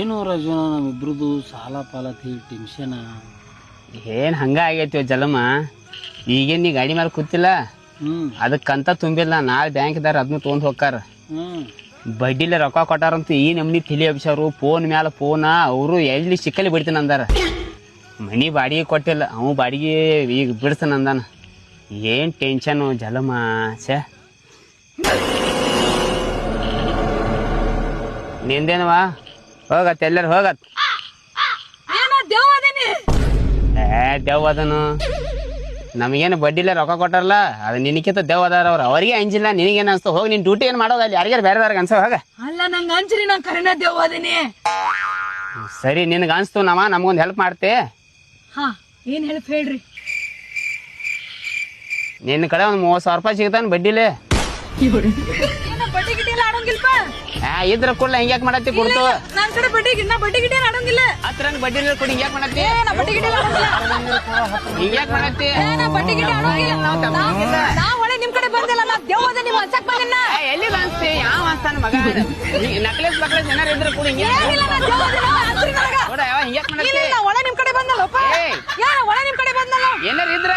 ಏನೋ ರಾಜು ನಮ್ಮಿಬ್ರದು ಸಾಲ ಪಾಲ ಟೆನ್ಷನ್. ಏನ್ ಹಂಗ ಆಗೈತಿ ಜಲಮ. ಈಗೇನ್ ನೀ ಗಾಡಿ ಮೇಲೆ ಕೂತಿಲ್ಲ, ಅದಕ್ಕಂತ ತುಂಬಿಲ್ಲ. ನಾಳೆ ಬ್ಯಾಂಕ್ದಾರ ಅದನ್ನ ತೊಗೊಂಡ್ ಹೋಗ್ತಾರ. ಬಡ್ಡಿಲೆ ರೊಕ್ಕ ಕೊಟ್ಟಾರಂತ ಈ ನಮ್ನಿ ತಿಳಿ ಅಭಿಷಾರು. ಫೋನ್ ಮ್ಯಾಲ ಫೋನ. ಅವರು ಎಲ್ಲಿ ಸಿಕ್ಕಲ್ಲಿ ಬಿಡ್ತೀನಿ ಅಂದಾರ. ಮನಿ ಬಾಡಿಗೆ ಕೊಟ್ಟಿಲ್ಲ, ಅವ ಬಾಡಿಗೆ ಈಗ ಬಿಡ್ತಾನ ಅಂದಾನ. ಏನ್ ಟೆನ್ಷನ್ ಜಲಮ. ಛೇ, ನಿಂದೇನವಾ? ಹೋಗತ್ ಎಲ್ಲಾರು ಹೋಗತ್. ದೆವ್ ಅದನು. ನಮಗೇನು ಬಡ್ಡಿಲ್ಲ ರೊಕ್ಕ ಕೊಟ್ಟಾರಲ್ಲ, ಅದು ನಿನಕಿಂತ ದೆವ್ ಅದಾರ ಅವ್ರು. ಅವ್ರಿಗೆ ಅಂಜಿಲ್ಲ, ನಿನಗೇನು ಅನ್ಸ್ತು? ಹೋಗಿ ನಿನ್ ಡ್ಯೂಟಿ ಏನ್ ಮಾಡೋದು ಅಲ್ಲಿ? ಯಾರಿಗಾರು ಬೇರೆದವ್ರಿಗೆ ಅನ್ಸೋ ಹೋಗ. ಅಲ್ಲ ನಂಗೆ ಅಂಚ್ರಿ, ನಾ ಕರೆನ ದೆವ್ ಅದೀನಿ. ಸರಿ, ನಿನಗೆ ಅನ್ಸ್ತು ನಾವ ನಮ್ಗೊಂದು ಹೆಲ್ಪ್ ಮಾಡ್ತೆ. ಹಾ, ಏನ್ ಹೆಲ್ಪ್ ಹೇಳ್ರಿ? ನಿನ್ನ ಕಡೆ ಒಂದು 30,000 ರೂಪಾಯಿ ಸಿಗ್ತಾನ ಬಡ್ಡಿಲೆ. ಬಡ್ಡಿ ಗಿಡ್ಡಿ ಎಲ್ಲ ಆಡೋಂಗಿಲ್ಪ. ಇದ್ರ ಕೂಡಲ ಹಿಂಗ್ಯಾಕ್ ಮಾಡತ್ತಿ? ಕೊಡ್ತು ನನ್ ಕಡೆ ಬಡ್ಡಿ ಗಿಡ್ಡಿ ಆಡೋಂಗಿಲ್ಲ. ಹತ್ರ ಬಡ್ಡಿ ಕೊಡಿ. ಹಿಂಗ್ಯಾಕ್ ಮಾಡತ್ತಿ? ಬಡ್ಡಿ ಗಿಡ್ಡಿ ಹಿಂಗ್ಯಾಕ್ ಮಾಡತ್ತಿ? ಬಡ್ಡಿ ಗಿಡ್ಡಿ ಆಡೋಂಗಿಲ್ಲ. ನಾ ಒಳ್ಳೆ ನಿಮ್ ಕಡೆ ಬಂದಿಲ್ಲ, ನಾ ದೆವ್ ಅದ ನಿಮ್ ಅನ್ಸಕ್ ಬಂದಿನ. ಎಲ್ಲಿ ಅನ್ಸ್ತಿ? ಯಾವ ಅನ್ಸ್ತಾನ ಮಗ? ನಕ್ಲೆಸ್ ಏನಾರು ಇದ್ರ ಕೊಡಿ. ಹಿಂಗ್ಯಾಕ್ ಮಾಡತ್ತಿ? ಒಳ್ಳೆ ನಿಮ್ ಕಡೆ ಬಂದಲ್ಲ, ಒಳ್ಳೆ ನಿಮ್ ಕಡೆ ಬಂದಲ್ಲ. ಏನಾರು ಇದ್ರ